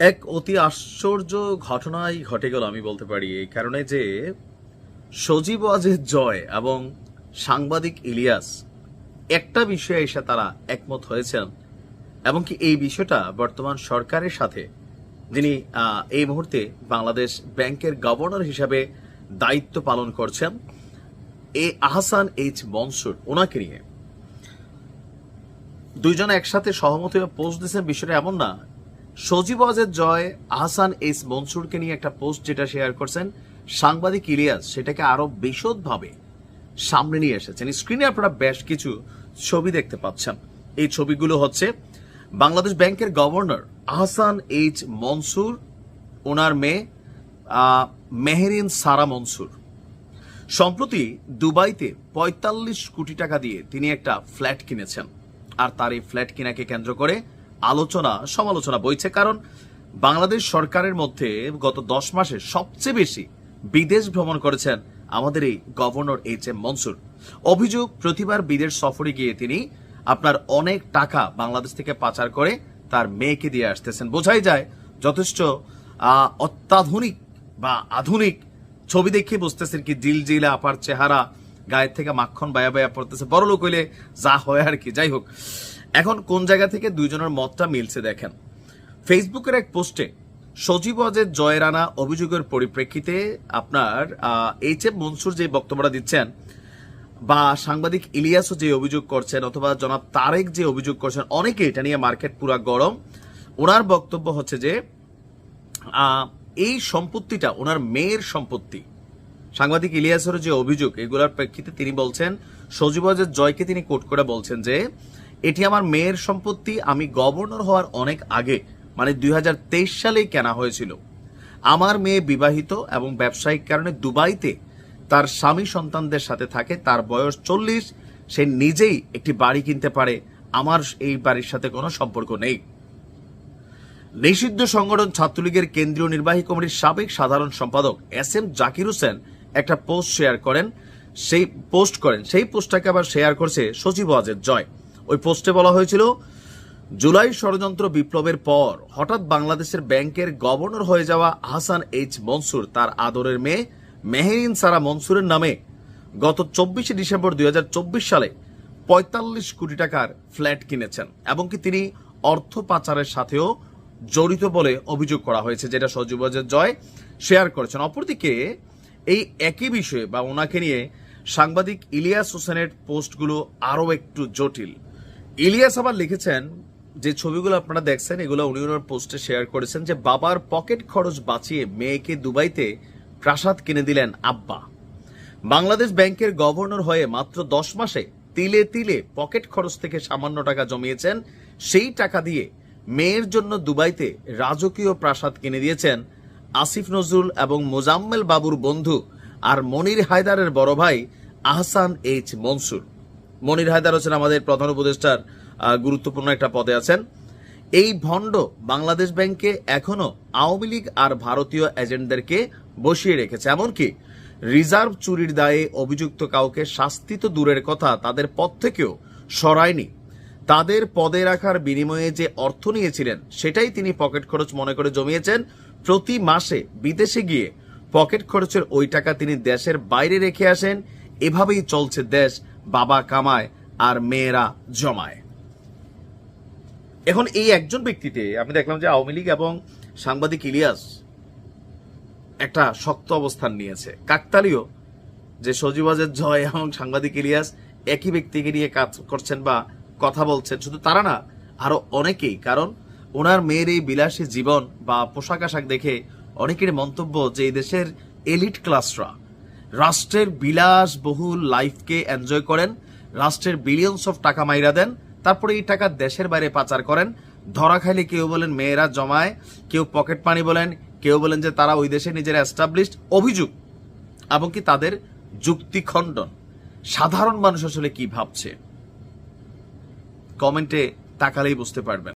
এক অতি আশ্চর্য ঘটনাই ঘটে গেল আমি বলতে পারি, এই কারণে যে সজীব ওয়াজেদ জয় এবং সাংবাদিক ইলিয়াস একটা বিষয়ে এসে তারা একমত হয়েছেন, এবং কি এই বিষয়টা বর্তমান সরকারের সাথে, যিনি এই মুহূর্তে বাংলাদেশ ব্যাংকের গভর্নর হিসাবে দায়িত্ব পালন করছেন, আহসান এইচ মনসুর, ওনাকে নিয়ে দুইজন একসাথে সহমত হয়ে পোস্ট দিয়েছেন। বিষয়টা এমন না, সজীব ওয়াজেদ জয় আহসান এইচ মনসুরকে নিয়ে একটা পোস্ট যেটা শেয়ার করছেন সাংবাদিক ইলিয়াস, সেটাকে আরো বিশদভাবে সামনে নিয়ে এসেছেন। স্ক্রিনে আপনারা বেশ কিছু ছবি দেখতে পাচ্ছেন। এই ছবিগুলো হচ্ছে বাংলাদেশ ব্যাংকের গভর্নর আহসান এইচ মনসুর, ওনার মেয়ে মেহেরিন সারা মনসুর। সম্প্রতি দুবাইতে ৪৫ কোটি টাকা দিয়ে তিনি একটা ফ্ল্যাট কিনেছেন, আর তার এই ফ্ল্যাট কিনাকে কেন্দ্র করে আলোচনা সমালোচনা বইছে। কারণ বাংলাদেশ সরকারের মধ্যে গত 10 মাসে সবচেয়ে বেশি বিদেশ ভ্রমণ করেছেন আমাদের এই গভর্নর এইচ এম মনসুর। অভিযোগ, প্রতিবার বিদেশ সফরে গিয়ে তিনি আপনার অনেক টাকা বাংলাদেশ থেকে পাচার করে তার মেয়েকে দিয়ে আসতেছেন। বোঝাই যায় যথেষ্ট অত্যাধুনিক বা আধুনিক ছবি দেখে বুঝতেছেন কি জিলজিলা আপার চেহারা, গায়ের থেকে মাখন বায়া বায়া পড়তেছে, বড় লোক হইলে যা হয় আর কি। যাই হোক, এখন কোন জায়গা থেকে দুইজনের মতটা মিলছে দেখেন। ফেসবুকের এক পোস্টে সজীব ওয়াজেদ জয়ের আনা অভিযোগের পরিপ্রেক্ষিতে আপনার এইচ এম মনসুর যে বক্তব্যটা দিচ্ছেন, বা সাংবাদিক ইলিয়াসও যে অভিযোগ করছেন, অথবা জনাব তারেক যে অভিযোগ করছেন, অনেকে এটা নিয়ে মার্কেট পুরা গরম। ওনার বক্তব্য হচ্ছে যে এই সম্পত্তিটা ওনার মেয়ের সম্পত্তি। সাংবাদিক ইলিয়াসের যে অভিযোগ, এগুলোর প্রেক্ষিতে তিনি বলছেন, সজীব ওয়াজেদ জয়কে তিনি কোট করে বলছেন যে এটি আমার মেয়ের সম্পত্তি, আমি গভর্নর হওয়ার অনেক আগে মানে 2023 সালেই কেনা হয়েছিল। আমার মেয়ে বিবাহিত এবং ব্যবসায়িক কারণে দুবাইতে তার স্বামী সন্তানদের সাথে থাকে, তার বয়স 40, সে নিজেই একটি বাড়ি কিনতে পারে, আমার এই বাড়ির সাথে কোনো সম্পর্ক নেই। নিষিদ্ধ সংগঠন ছাত্রলীগের কেন্দ্রীয় নির্বাহী কমিটির সাবেক সাধারণ সম্পাদক এস এম জাকির হোসেন একটা পোস্ট শেয়ার করেন, সেই পোস্টটাকে আবার শেয়ার করছে সজীব ওয়াজেদ জয়। ওই পোস্টে বলা হয়েছিল, জুলাই ষড়যন্ত্র বিপ্লবের পর হঠাৎ বাংলাদেশের ব্যাংকের গভর্নর হয়ে যাওয়া আহসান এইচ মনসুর তার আদরের মেয়ে মেহেরিন সারা মনসুরের নামে গত 24 ডিসেম্বর 2024 সালে ৪৫ কোটি টাকার ফ্ল্যাট কিনেছেন, এবং কি তিনি অর্থ পাচারের সাথেও জড়িত বলে অভিযোগ করা হয়েছে, যেটা সজীব ওয়াজেদ জয় শেয়ার করেছেন। অপরদিকে এই একই বিষয়ে বা ওনাকে নিয়ে সাংবাদিক ইলিয়াস হোসেনের পোস্টগুলো আরো একটু জটিল। ইলিয়াস আবার লিখেছেন, যে ছবিগুলো আপনারা দেখছেন এগুলো উনি ওনার পোস্টে শেয়ার করেছেন, যে বাবার পকেট খরচ বাঁচিয়ে মেয়েকে দুবাইতে প্রাসাদ কিনে দিলেন আব্বা। বাংলাদেশ ব্যাংকের গভর্নর হয়ে মাত্র 10 মাসে তিলে তিলে পকেট খরচ থেকে সামান্য টাকা জমিয়েছেন, সেই টাকা দিয়ে মেয়ের জন্য দুবাইতে রাজকীয় প্রাসাদ কিনে দিয়েছেন আসিফ নজরুল এবং মোজাম্মেল বাবুর বন্ধু আর মনির হায়দারের বড় ভাই আহসান এইচ মনসুর। মনির হায়দার হচ্ছেন আমাদের প্রধান উপদেষ্টার গুরুত্বপূর্ণ একটা পদে আছেন। এই ভণ্ড বাংলাদেশ ব্যাংকে এখনো আওয়ামী লীগ আর ভারতীয় এজেন্টদেরকে বসিয়ে রেখেছে, এমনকি রিজার্ভ চুরির দায়ে অভিযুক্ত কাউকে শাস্তি তো দূরের কথা, তাদের পদ থেকেও সরায়নি। তাদের পদে রাখার বিনিময়ে যে অর্থ নিয়েছিলেন সেটাই তিনি পকেট খরচ মনে করে জমিয়েছেন। প্রতি মাসে বিদেশে গিয়ে পকেট খরচের ওই টাকা তিনি দেশের বাইরে রেখে আসেন। এভাবেই চলছে দেশ, বাবা কামায় আর মেয়েরা জমায়। এখন এই একজন ব্যক্তিতে আমি দেখলাম যে আওয়ামী লীগ এবং সাংবাদিক ইলিয়াস একটা শক্ত অবস্থান নিয়েছে। কাকতালীয় যে সজীব ওয়াজেদ জয় এবং সাংবাদিক ইলিয়াস একই ব্যক্তিকে নিয়ে কাজ করছেন বা কথা বলছেন, শুধু তারা না, আরো অনেকেই। কারণ ওনার মেয়ের এই বিলাসী জীবন বা পোশাক আশাক দেখে অনেকের মন্তব্য যে এই দেশের এলিট ক্লাসরা রাষ্ট্রের বিলাসবহুল লাইফকে এনজয় করেন, রাষ্ট্রের বিলিয়নস অফ টাকা মাইরা দেন, তারপরে এই টাকা দেশের বাইরে পাচার করেন। ধরা খাইলে কেউ বলেন মেয়েরা জমায়, কেউ পকেট মানি বলেন, কেউ বলেন যে তারা ওই দেশে নিজেরা এস্টাবলিশড। অভিযোগ এবং কি তাদের যুক্তি খণ্ডন। সাধারণ মানুষ আসলে কি ভাবছে কমেন্টে তাকালেই বুঝতে পারবেন।